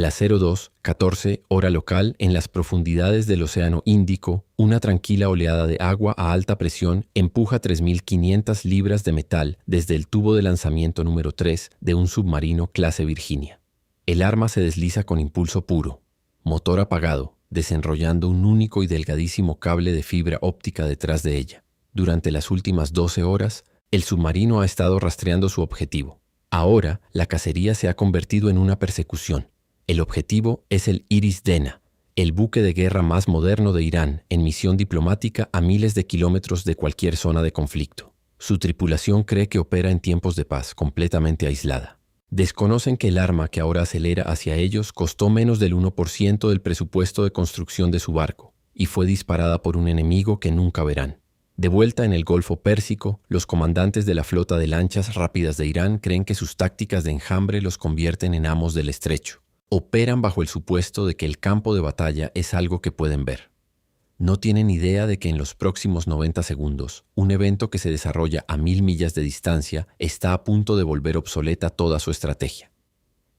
las 02:14 hora local, en las profundidades del Océano Índico, una tranquila oleada de agua a alta presión empuja 3.500 libras de metal desde el tubo de lanzamiento número 3 de un submarino clase Virginia. El arma se desliza con impulso puro, motor apagado, desenrollando un único y delgadísimo cable de fibra óptica detrás de ella. Durante las últimas 12 horas, el submarino ha estado rastreando su objetivo. Ahora, la cacería se ha convertido en una persecución. El objetivo es el Iris Dena, el buque de guerra más moderno de Irán, en misión diplomática a miles de kilómetros de cualquier zona de conflicto. Su tripulación cree que opera en tiempos de paz, completamente aislada. Desconocen que el arma que ahora acelera hacia ellos costó menos del 1% del presupuesto de construcción de su barco, y fue disparada por un enemigo que nunca verán. De vuelta en el Golfo Pérsico, los comandantes de la flota de lanchas rápidas de Irán creen que sus tácticas de enjambre los convierten en amos del estrecho. Operan bajo el supuesto de que el campo de batalla es algo que pueden ver. No tienen idea de que en los próximos 90 segundos, un evento que se desarrolla a 1000 millas de distancia está a punto de volver obsoleta toda su estrategia.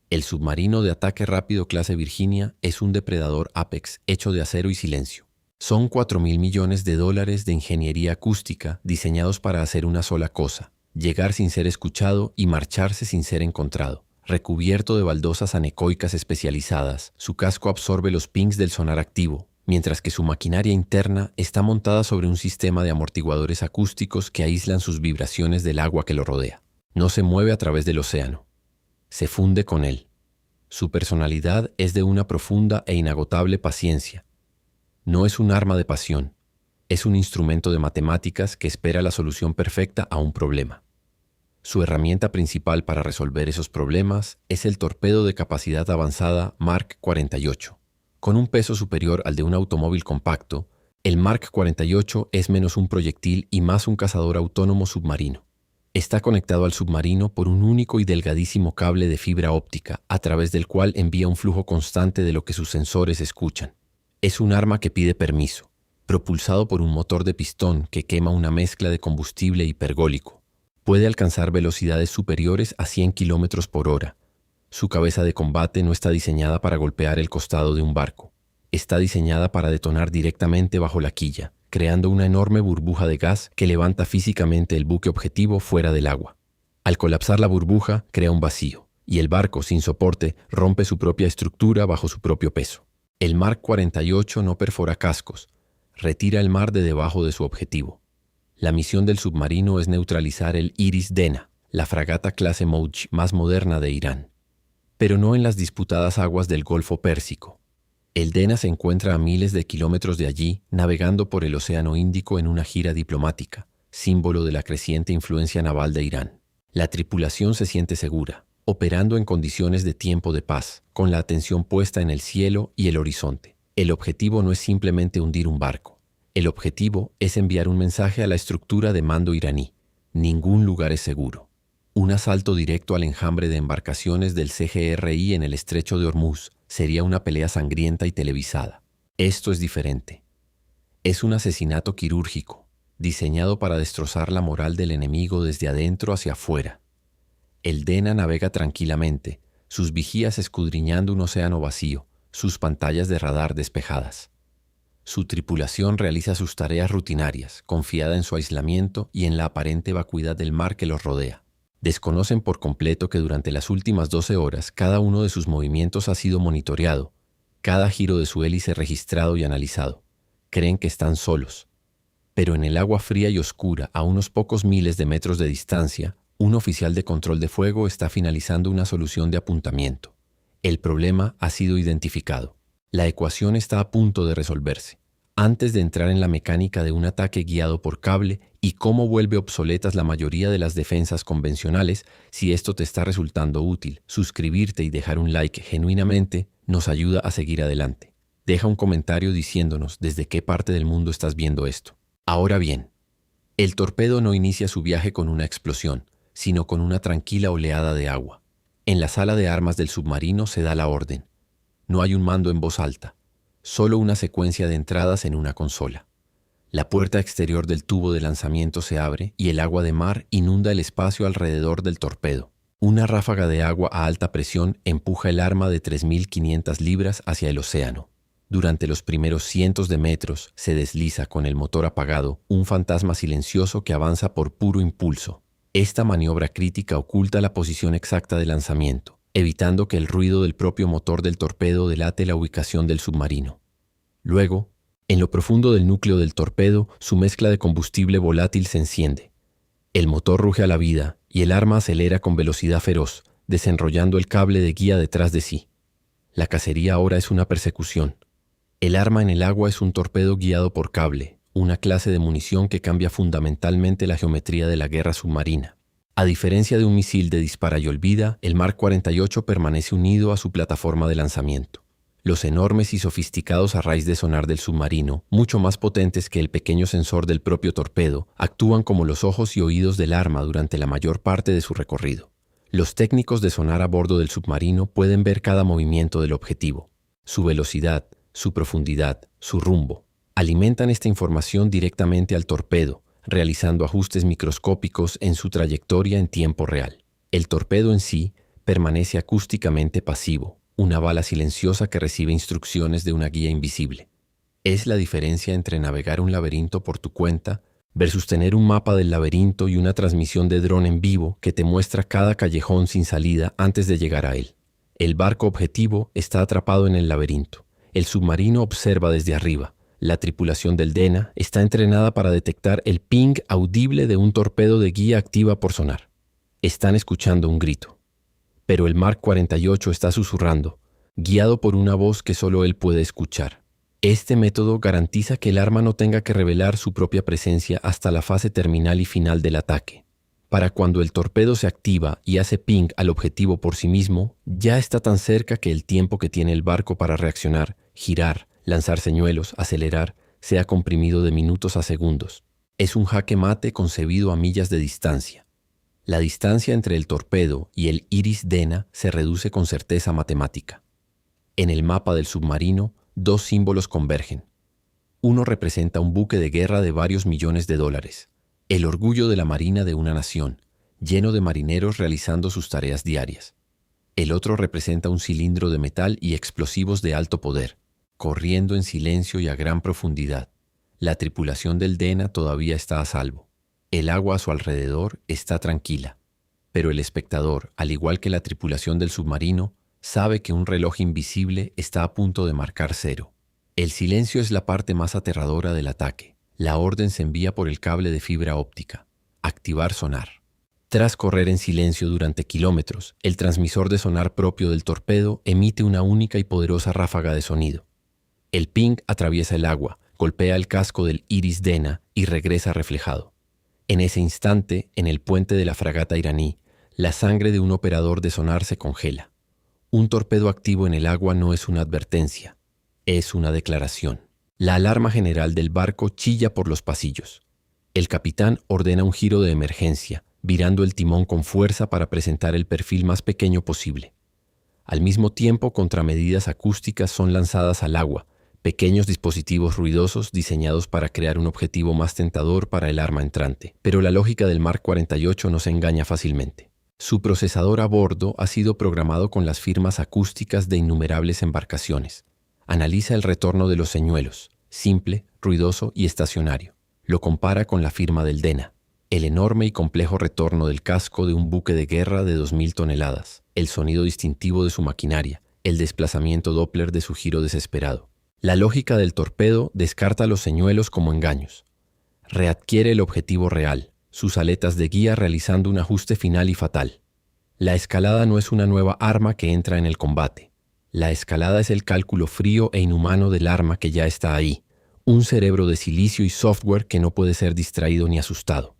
El submarino de ataque rápido clase Virginia es un depredador Apex hecho de acero y silencio. Son $4.000 millones de ingeniería acústica diseñados para hacer una sola cosa: llegar sin ser escuchado y marcharse sin ser encontrado. Recubierto de baldosas anecoicas especializadas, su casco absorbe los pings del sonar activo, mientras que su maquinaria interna está montada sobre un sistema de amortiguadores acústicos que aíslan sus vibraciones del agua que lo rodea. No se mueve a través del océano. Se funde con él. Su personalidad es de una profunda e inagotable paciencia. No es un arma de pasión, es un instrumento de matemáticas que espera la solución perfecta a un problema. Su herramienta principal para resolver esos problemas es el torpedo de capacidad avanzada Mark 48. Con un peso superior al de un automóvil compacto, el Mark 48 es menos un proyectil y más un cazador autónomo submarino. Está conectado al submarino por un único y delgadísimo cable de fibra óptica, a través del cual envía un flujo constante de lo que sus sensores escuchan. Es un arma que pide permiso, propulsado por un motor de pistón que quema una mezcla de combustible hipergólico. Puede alcanzar velocidades superiores a 100 km por hora. Su cabeza de combate no está diseñada para golpear el costado de un barco. Está diseñada para detonar directamente bajo la quilla, creando una enorme burbuja de gas que levanta físicamente el buque objetivo fuera del agua. Al colapsar la burbuja, crea un vacío, y el barco, sin soporte, rompe su propia estructura bajo su propio peso. El Mark 48 no perfora cascos, retira el mar de debajo de su objetivo. La misión del submarino es neutralizar el Iris Dena, la fragata clase Mouj más moderna de Irán. Pero no en las disputadas aguas del Golfo Pérsico. El Dena se encuentra a miles de kilómetros de allí, navegando por el Océano Índico en una gira diplomática, símbolo de la creciente influencia naval de Irán. La tripulación se siente segura, operando en condiciones de tiempo de paz, con la atención puesta en el cielo y el horizonte. El objetivo no es simplemente hundir un barco. El objetivo es enviar un mensaje a la estructura de mando iraní. Ningún lugar es seguro. Un asalto directo al enjambre de embarcaciones del CGRI en el estrecho de Hormuz sería una pelea sangrienta y televisada. Esto es diferente. Es un asesinato quirúrgico, diseñado para destrozar la moral del enemigo desde adentro hacia afuera. El Dena navega tranquilamente, sus vigías escudriñando un océano vacío, sus pantallas de radar despejadas. Su tripulación realiza sus tareas rutinarias, confiada en su aislamiento y en la aparente vacuidad del mar que los rodea. Desconocen por completo que durante las últimas 12 horas cada uno de sus movimientos ha sido monitoreado, cada giro de su hélice registrado y analizado. Creen que están solos. Pero en el agua fría y oscura, a unos pocos miles de metros de distancia, un oficial de control de fuego está finalizando una solución de apuntamiento. El problema ha sido identificado. La ecuación está a punto de resolverse. Antes de entrar en la mecánica de un ataque guiado por cable y cómo vuelve obsoletas la mayoría de las defensas convencionales, si esto te está resultando útil, suscribirte y dejar un like genuinamente nos ayuda a seguir adelante. Deja un comentario diciéndonos desde qué parte del mundo estás viendo esto. Ahora bien, el torpedo no inicia su viaje con una explosión, sino con una tranquila oleada de agua. En la sala de armas del submarino se da la orden. No hay un mando en voz alta, solo una secuencia de entradas en una consola. La puerta exterior del tubo de lanzamiento se abre y el agua de mar inunda el espacio alrededor del torpedo. Una ráfaga de agua a alta presión empuja el arma de 3.500 libras hacia el océano. Durante los primeros cientos de metros se desliza con el motor apagado un fantasma silencioso que avanza por puro impulso. Esta maniobra crítica oculta la posición exacta de lanzamiento, evitando que el ruido del propio motor del torpedo delate la ubicación del submarino. Luego, en lo profundo del núcleo del torpedo, su mezcla de combustible volátil se enciende. El motor ruge a la vida y el arma acelera con velocidad feroz, desenrollando el cable de guía detrás de sí. La cacería ahora es una persecución. El arma en el agua es un torpedo guiado por cable, una clase de munición que cambia fundamentalmente la geometría de la guerra submarina. A diferencia de un misil de dispara y olvida, el Mark 48 permanece unido a su plataforma de lanzamiento. Los enormes y sofisticados arrays de sonar del submarino, mucho más potentes que el pequeño sensor del propio torpedo, actúan como los ojos y oídos del arma durante la mayor parte de su recorrido. Los técnicos de sonar a bordo del submarino pueden ver cada movimiento del objetivo, su velocidad, su profundidad, su rumbo. Alimentan esta información directamente al torpedo, realizando ajustes microscópicos en su trayectoria en tiempo real. El torpedo en sí permanece acústicamente pasivo, una bala silenciosa que recibe instrucciones de una guía invisible. Es la diferencia entre navegar un laberinto por tu cuenta versus tener un mapa del laberinto y una transmisión de dron en vivo que te muestra cada callejón sin salida antes de llegar a él. El barco objetivo está atrapado en el laberinto. El submarino observa desde arriba. La tripulación del Dena está entrenada para detectar el ping audible de un torpedo de guía activa por sonar. Están escuchando un grito. Pero el Mark 48 está susurrando, guiado por una voz que solo él puede escuchar. Este método garantiza que el arma no tenga que revelar su propia presencia hasta la fase terminal y final del ataque. Para cuando el torpedo se activa y hace ping al objetivo por sí mismo, ya está tan cerca que el tiempo que tiene el barco para reaccionar, girar, lanzar señuelos, acelerar, se ha comprimido de minutos a segundos. Es un jaque mate concebido a millas de distancia. La distancia entre el torpedo y el Iris Dena se reduce con certeza matemática. En el mapa del submarino, dos símbolos convergen. Uno representa un buque de guerra de varios millones de dólares, el orgullo de la marina de una nación, lleno de marineros realizando sus tareas diarias. El otro representa un cilindro de metal y explosivos de alto poder, corriendo en silencio y a gran profundidad. La tripulación del Dena todavía está a salvo. El agua a su alrededor está tranquila, pero el espectador, al igual que la tripulación del submarino, sabe que un reloj invisible está a punto de marcar cero. El silencio es la parte más aterradora del ataque. La orden se envía por el cable de fibra óptica. Activar sonar. Tras correr en silencio durante kilómetros, el transmisor de sonar propio del torpedo emite una única y poderosa ráfaga de sonido. El ping atraviesa el agua, golpea el casco del Iris Dena y regresa reflejado. En ese instante, en el puente de la fragata iraní, la sangre de un operador de sonar se congela. Un torpedo activo en el agua no es una advertencia, es una declaración. La alarma general del barco chilla por los pasillos. El capitán ordena un giro de emergencia, virando el timón con fuerza para presentar el perfil más pequeño posible. Al mismo tiempo, contramedidas acústicas son lanzadas al agua, pequeños dispositivos ruidosos diseñados para crear un objetivo más tentador para el arma entrante. Pero la lógica del Mark 48 no se engaña fácilmente. Su procesador a bordo ha sido programado con las firmas acústicas de innumerables embarcaciones. Analiza el retorno de los señuelos, simple, ruidoso y estacionario. Lo compara con la firma del Dena, el enorme y complejo retorno del casco de un buque de guerra de 2.000 toneladas, el sonido distintivo de su maquinaria, el desplazamiento Doppler de su giro desesperado. La lógica del torpedo descarta los señuelos como engaños. Readquiere el objetivo real, sus aletas de guía realizando un ajuste final y fatal. La escalada no es una nueva arma que entra en el combate. La escalada es el cálculo frío e inhumano del arma que ya está ahí, un cerebro de silicio y software que no puede ser distraído ni asustado.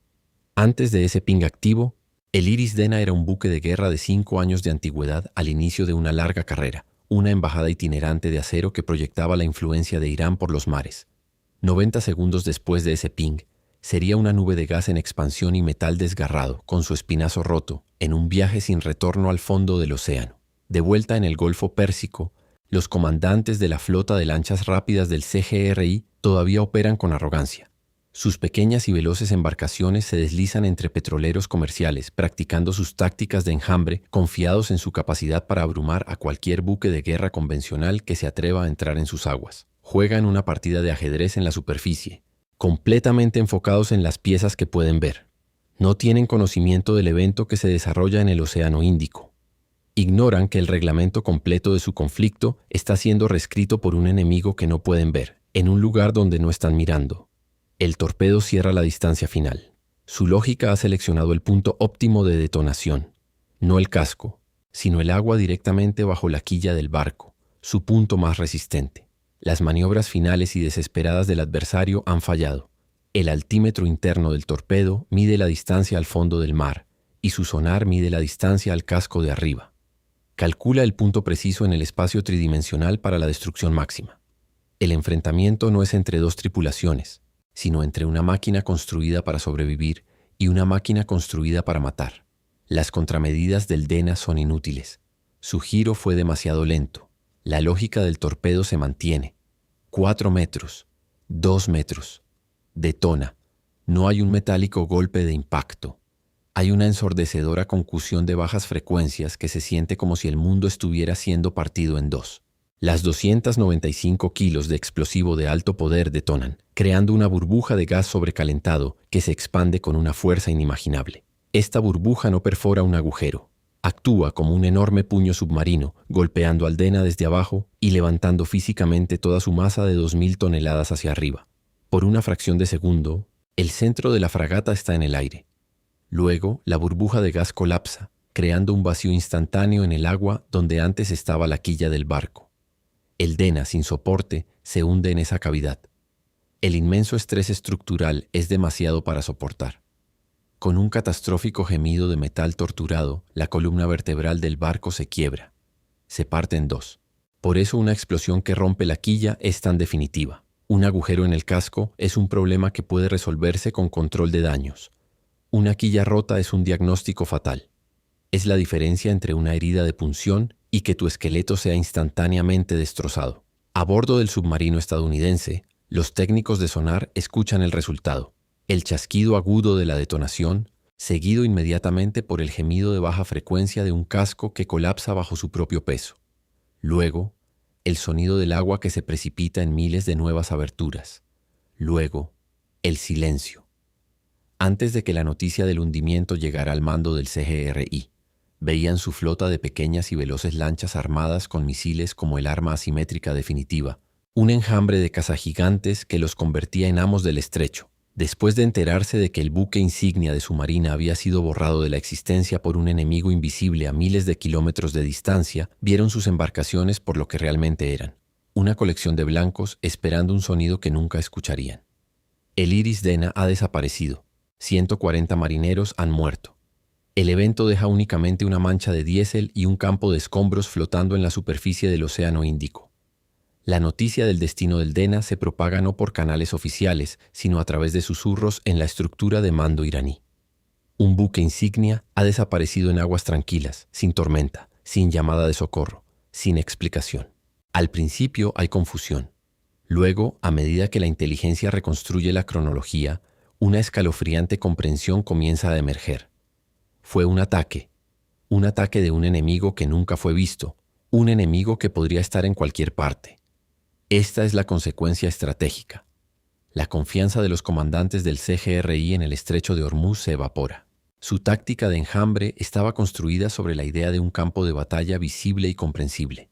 Antes de ese ping activo, el Iris Dena era un buque de guerra de 5 años de antigüedad al inicio de una larga carrera, una embajada itinerante de acero que proyectaba la influencia de Irán por los mares. 90 segundos después de ese ping, sería una nube de gas en expansión y metal desgarrado, con su espinazo roto, en un viaje sin retorno al fondo del océano. De vuelta en el Golfo Pérsico, los comandantes de la flota de lanchas rápidas del CGRI todavía operan con arrogancia. Sus pequeñas y veloces embarcaciones se deslizan entre petroleros comerciales, practicando sus tácticas de enjambre, confiados en su capacidad para abrumar a cualquier buque de guerra convencional que se atreva a entrar en sus aguas. Juegan una partida de ajedrez en la superficie, completamente enfocados en las piezas que pueden ver. No tienen conocimiento del evento que se desarrolla en el Océano Índico. Ignoran que el reglamento completo de su conflicto está siendo reescrito por un enemigo que no pueden ver, en un lugar donde no están mirando. El torpedo cierra la distancia final. Su lógica ha seleccionado el punto óptimo de detonación, no el casco, sino el agua directamente bajo la quilla del barco, su punto más resistente. Las maniobras finales y desesperadas del adversario han fallado. El altímetro interno del torpedo mide la distancia al fondo del mar y su sonar mide la distancia al casco de arriba. Calcula el punto preciso en el espacio tridimensional para la destrucción máxima. El enfrentamiento no es entre dos tripulaciones, sino entre una máquina construida para sobrevivir y una máquina construida para matar. Las contramedidas del Dena son inútiles. Su giro fue demasiado lento. La lógica del torpedo se mantiene. 4 metros, 2 metros. Detona. No hay un metálico golpe de impacto. Hay una ensordecedora concusión de bajas frecuencias que se siente como si el mundo estuviera siendo partido en dos. Las 295 kilos de explosivo de alto poder detonan, creando una burbuja de gas sobrecalentado que se expande con una fuerza inimaginable. Esta burbuja no perfora un agujero. Actúa como un enorme puño submarino, golpeando al Dena desde abajo y levantando físicamente toda su masa de 2000 toneladas hacia arriba. Por una fracción de segundo, el centro de la fragata está en el aire. Luego, la burbuja de gas colapsa, creando un vacío instantáneo en el agua donde antes estaba la quilla del barco. El Dena, sin soporte, se hunde en esa cavidad. El inmenso estrés estructural es demasiado para soportar. Con un catastrófico gemido de metal torturado, la columna vertebral del barco se quiebra. Se parte en dos. Por eso una explosión que rompe la quilla es tan definitiva. Un agujero en el casco es un problema que puede resolverse con control de daños. Una quilla rota es un diagnóstico fatal. Es la diferencia entre una herida de punción y que tu esqueleto sea instantáneamente destrozado. A bordo del submarino estadounidense, los técnicos de sonar escuchan el resultado. El chasquido agudo de la detonación, seguido inmediatamente por el gemido de baja frecuencia de un casco que colapsa bajo su propio peso. Luego, el sonido del agua que se precipita en miles de nuevas aberturas. Luego, el silencio. Antes de que la noticia del hundimiento llegara al mando del CGRI, veían su flota de pequeñas y veloces lanchas armadas con misiles como el arma asimétrica definitiva, un enjambre de cazagigantes que los convertía en amos del estrecho. Después de enterarse de que el buque insignia de su marina había sido borrado de la existencia por un enemigo invisible a miles de kilómetros de distancia, vieron sus embarcaciones por lo que realmente eran: una colección de blancos esperando un sonido que nunca escucharían. El Iris Dena ha desaparecido. 140 marineros han muerto. El evento deja únicamente una mancha de diésel y un campo de escombros flotando en la superficie del Océano Índico. La noticia del destino del Dena se propaga no por canales oficiales, sino a través de susurros en la estructura de mando iraní. Un buque insignia ha desaparecido en aguas tranquilas, sin tormenta, sin llamada de socorro, sin explicación. Al principio hay confusión. Luego, a medida que la inteligencia reconstruye la cronología, una escalofriante comprensión comienza a emerger. Fue un ataque de un enemigo que nunca fue visto, un enemigo que podría estar en cualquier parte. Esta es la consecuencia estratégica. La confianza de los comandantes del CGRI en el estrecho de Hormuz se evapora. Su táctica de enjambre estaba construida sobre la idea de un campo de batalla visible y comprensible.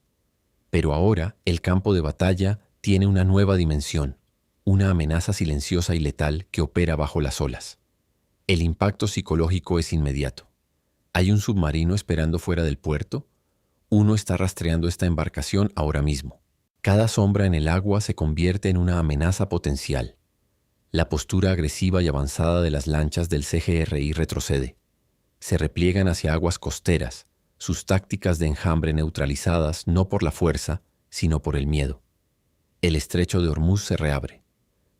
Pero ahora el campo de batalla tiene una nueva dimensión, una amenaza silenciosa y letal que opera bajo las olas. El impacto psicológico es inmediato. ¿Hay un submarino esperando fuera del puerto? Uno está rastreando esta embarcación ahora mismo. Cada sombra en el agua se convierte en una amenaza potencial. La postura agresiva y avanzada de las lanchas del CGRI retrocede. Se repliegan hacia aguas costeras, sus tácticas de enjambre neutralizadas no por la fuerza, sino por el miedo. El estrecho de Hormuz se reabre.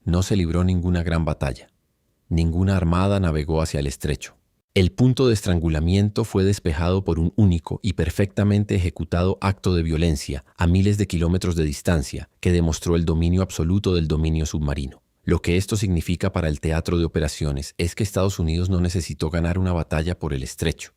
No se libró ninguna gran batalla. Ninguna armada navegó hacia el estrecho. El punto de estrangulamiento fue despejado por un único y perfectamente ejecutado acto de violencia a miles de kilómetros de distancia que demostró el dominio absoluto del dominio submarino. Lo que esto significa para el teatro de operaciones es que Estados Unidos no necesitó ganar una batalla por el estrecho.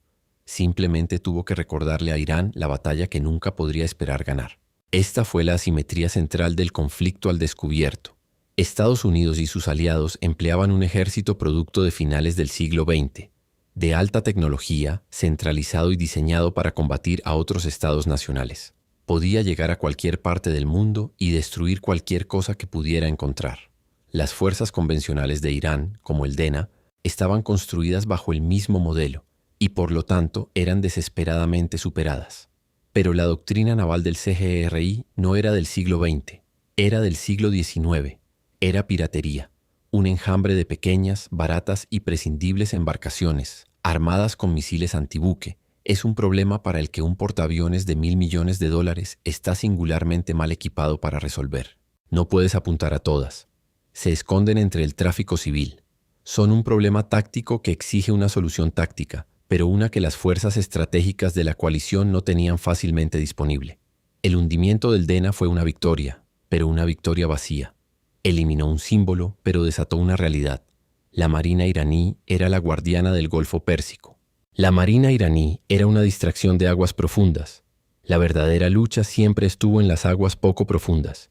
Simplemente tuvo que recordarle a Irán la batalla que nunca podría esperar ganar. Esta fue la asimetría central del conflicto al descubierto. Estados Unidos y sus aliados empleaban un ejército producto de finales del siglo XX, de alta tecnología, centralizado y diseñado para combatir a otros estados nacionales. Podía llegar a cualquier parte del mundo y destruir cualquier cosa que pudiera encontrar. Las fuerzas convencionales de Irán, como el DENA, estaban construidas bajo el mismo modelo y por lo tanto eran desesperadamente superadas. Pero la doctrina naval del CGRI no era del siglo XX, era del siglo XIX. Era piratería, un enjambre de pequeñas, baratas y prescindibles embarcaciones, armadas con misiles antibuque. Es un problema para el que un portaaviones de $1.000 millones está singularmente mal equipado para resolver. No puedes apuntar a todas. Se esconden entre el tráfico civil. Son un problema táctico que exige una solución táctica, pero una que las fuerzas estratégicas de la coalición no tenían fácilmente disponible. El hundimiento del DENA fue una victoria, pero una victoria vacía. Eliminó un símbolo, pero desató una realidad. La marina iraní era la guardiana del Golfo Pérsico. La marina iraní era una distracción de aguas profundas. La verdadera lucha siempre estuvo en las aguas poco profundas.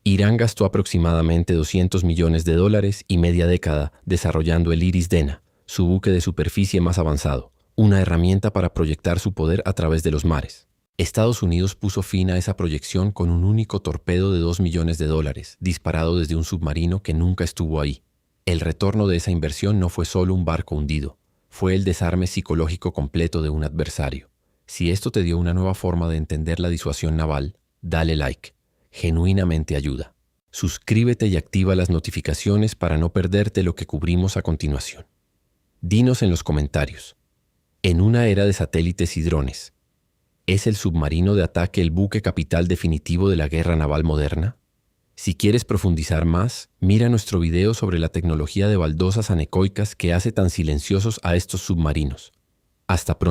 Irán gastó aproximadamente $200 millones y media década desarrollando el Iris DENA, su buque de superficie más avanzado, una herramienta para proyectar su poder a través de los mares. Estados Unidos puso fin a esa proyección con un único torpedo de $2 millones, disparado desde un submarino que nunca estuvo ahí. El retorno de esa inversión no fue solo un barco hundido, fue el desarme psicológico completo de un adversario. Si esto te dio una nueva forma de entender la disuasión naval, dale like. Genuinamente ayuda. Suscríbete y activa las notificaciones para no perderte lo que cubrimos a continuación. Dinos en los comentarios. En una era de satélites y drones, ¿es el submarino de ataque el buque capital definitivo de la guerra naval moderna? Si quieres profundizar más, mira nuestro video sobre la tecnología de baldosas anecoicas que hace tan silenciosos a estos submarinos. Hasta pronto.